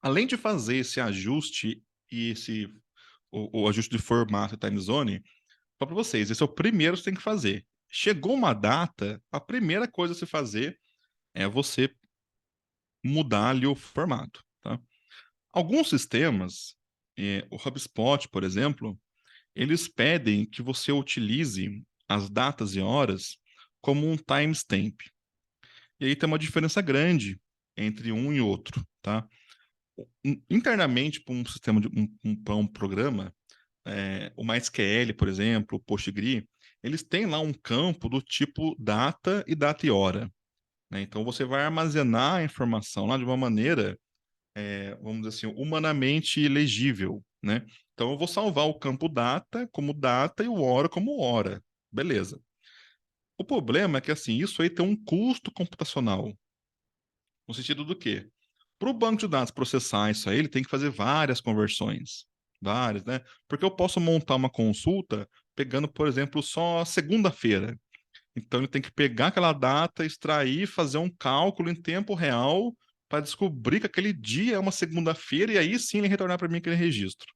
Além de fazer esse ajuste e o ajuste de formato e time zone, para vocês, esse é o primeiro que você tem que fazer. Chegou uma data, a primeira coisa a se fazer é você mudar ali o formato, tá? Alguns sistemas, o HubSpot, por exemplo, eles pedem que você utilize as datas e horas como um timestamp. E aí tem uma diferença grande entre um e outro, tá? Internamente, para um sistema para um programa, o MySQL, por exemplo, o PostgreSQL, eles têm lá um campo do tipo data e hora, né? Então você vai armazenar a informação lá de uma maneira, vamos dizer assim, humanamente legível, né? Então eu vou salvar o campo data como data e o hora como hora. Beleza. O problema é que assim, isso aí tem um custo computacional. No sentido do quê? Para o banco de dados processar isso aí, ele tem que fazer várias conversões. Várias, né? Porque eu posso montar uma consulta pegando, por exemplo, só segunda-feira. Então ele tem que pegar aquela data, extrair, fazer um cálculo em tempo real para descobrir que aquele dia é uma segunda-feira e aí sim ele retornar para mim aquele registro.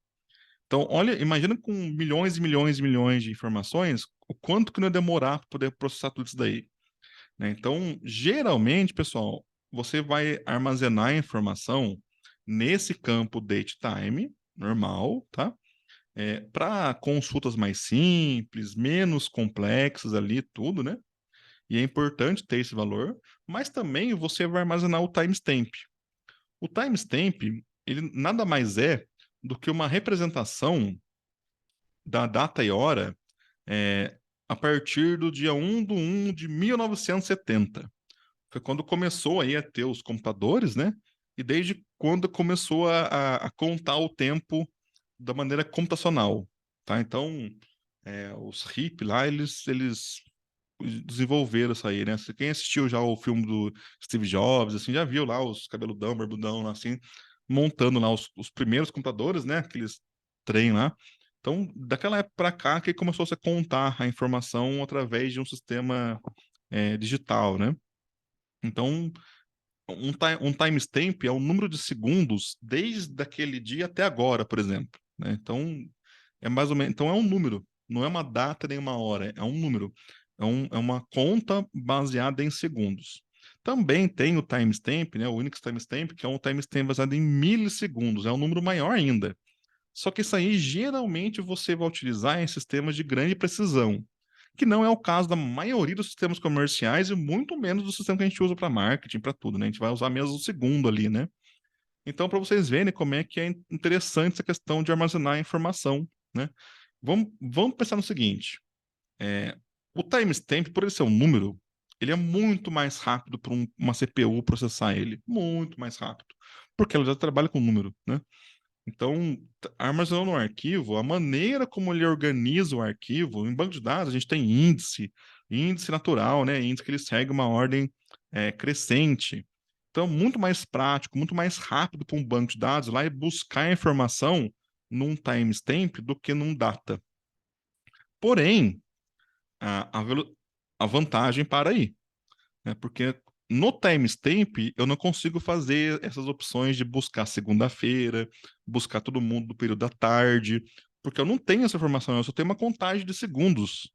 Então, olha, imagina com milhões e milhões e milhões de informações, o quanto que não ia demorar para poder processar tudo isso daí, né? Então, geralmente, pessoal, você vai armazenar a informação nesse campo date time, normal, tá? Para consultas mais simples, menos complexas ali, tudo, né? E é importante ter esse valor, mas também você vai armazenar o timestamp. O timestamp, ele nada mais é do que uma representação da data e hora é, a partir do dia 1 de 1970. Foi quando começou aí a ter os computadores, né? E desde quando começou a contar o tempo da maneira computacional, tá? Então, os HIP lá, eles desenvolveram isso aí, né? Quem assistiu já o filme do Steve Jobs, assim, já viu lá os cabeludão, barbudão, lá, assim, montando lá os primeiros computadores, né? Aqueles trem lá. Então, daquela época para cá que começou a contar a informação através de um sistema digital, né? Então, um timestamp é o número de segundos desde aquele dia até agora, por exemplo, né? Então, é mais ou menos, então é um número, não é uma data nem uma hora, é um número. É uma conta baseada em segundos. Também tem o timestamp, né, o Unix timestamp, que é um timestamp baseado em milissegundos, é um número maior ainda. Só que isso aí geralmente você vai utilizar em sistemas de grande precisão, que não é o caso da maioria dos sistemas comerciais e muito menos do sistema que a gente usa para marketing, para tudo, né? A gente vai usar mesmo o segundo ali, né? Então, para vocês verem como é que é interessante essa questão de armazenar informação, né? Vamos pensar no seguinte: é, o timestamp, por ele ser um número, ele é muito mais rápido para uma CPU processar ele, muito mais rápido, porque ela já trabalha com número, né? Então, armazenando no arquivo, a maneira como ele organiza o arquivo, em banco de dados, a gente tem índice natural, né? Índice que ele segue uma ordem crescente. Então, muito mais prático, muito mais rápido para um banco de dados lá e buscar a informação num timestamp do que num data. Porém, a, a, velo- a vantagem para aí, né? Porque no timestamp eu não consigo fazer essas opções de buscar segunda-feira, buscar todo mundo do período da tarde, porque eu não tenho essa informação, eu só tenho uma contagem de segundos,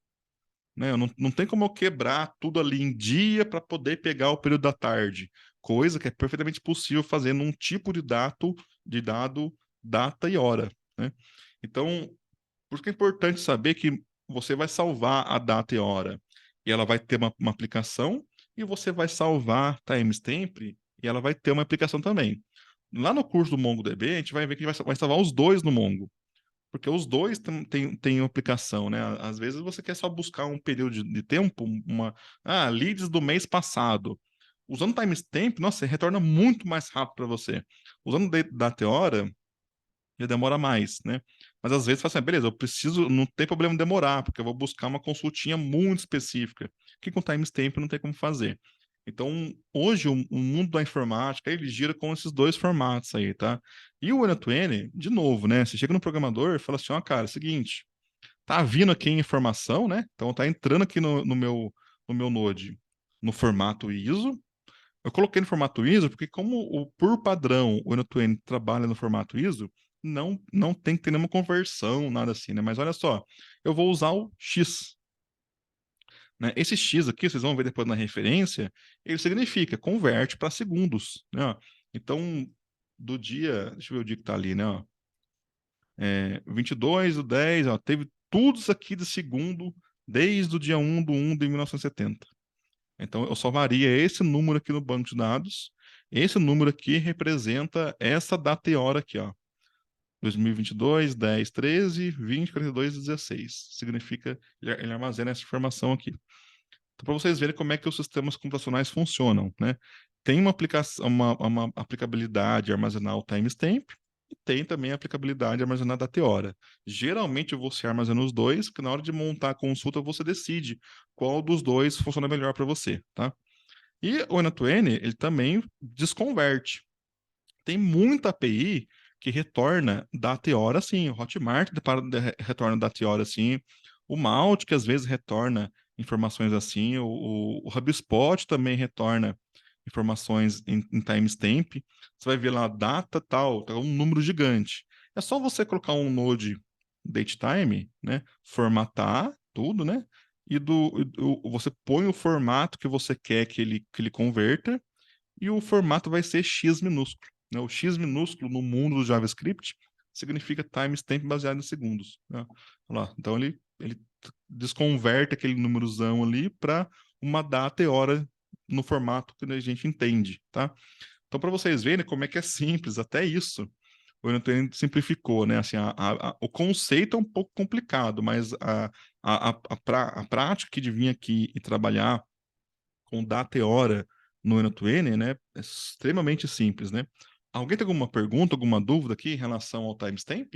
né? Eu não tem como eu quebrar tudo ali em dia para poder pegar o período da tarde, coisa que é perfeitamente possível fazer num tipo de dado, data e hora, né? Então, por isso que é importante saber que você vai salvar a data e hora, e ela vai ter uma aplicação, e você vai salvar timestamp, e ela vai ter uma aplicação também. Lá no curso do MongoDB, a gente vai ver que a gente vai salvar os dois no Mongo, porque os dois têm aplicação, né? Às vezes você quer só buscar um período de tempo, leads do mês passado. Usando timestamp, nossa, retorna muito mais rápido para você. Usando data e hora, já demora mais, né? Mas às vezes você fala assim, beleza, eu preciso, não tem problema demorar, porque eu vou buscar uma consultinha muito específica, que com timestamp não tem como fazer. Então, hoje, o mundo da informática, ele gira com esses dois formatos aí, tá? E o N2N, de novo, né? Você chega no programador e fala assim, ó, cara, é o seguinte, tá vindo aqui informação, né? Então, tá entrando aqui no meu Node no formato ISO, Eu coloquei no formato ISO porque como por padrão o Eno2N trabalha no formato ISO, não tem que ter nenhuma conversão, nada assim, né? Mas olha só, eu vou usar o X, né? Esse X aqui, vocês vão ver depois na referência, ele significa converte para segundos, né? Ó. Então, do dia, deixa eu ver o dia que tá ali, né? Ó. 22 do 10, ó, teve tudo isso aqui de segundo desde o dia 1 do 1 de 1970. Então, eu só varia esse número aqui no banco de dados. Esse número aqui representa essa data e hora aqui, ó. 2022, 10, 13, 20, 42 e 16. Significa, ele armazena essa informação aqui. Então, para vocês verem como é que os sistemas computacionais funcionam, né? Tem uma aplicação, uma aplicabilidade de armazenar o timestamp e tem também a aplicabilidade de armazenar a data e hora. Geralmente você armazena os dois, porque na hora de montar a consulta você decide qual dos dois funciona melhor para você, tá? E o Eno2N, ele também desconverte. Tem muita API que retorna data e hora, sim. O Hotmart retorna data e hora, sim. O Malt, que às vezes retorna informações assim. O HubSpot também retorna informações em timestamp. Você vai ver lá data tal, tá um número gigante. É só você colocar um node datetime, né? Formatar tudo, né? Você põe o formato que você quer que ele converta e o formato vai ser X minúsculo, né? O X minúsculo no mundo do JavaScript significa timestamp baseado em segundos, né? Olha lá. Então ele desconverte aquele númerozão ali para uma data e hora no formato que a gente entende, tá? Então, para vocês verem como é que é simples, até isso o Unity simplificou, né? Assim, o conceito é um pouco complicado, mas a prática que de vir aqui e trabalhar com data e hora no Eno2N, né, é extremamente simples, né? Alguém tem alguma pergunta, alguma dúvida aqui em relação ao timestamp?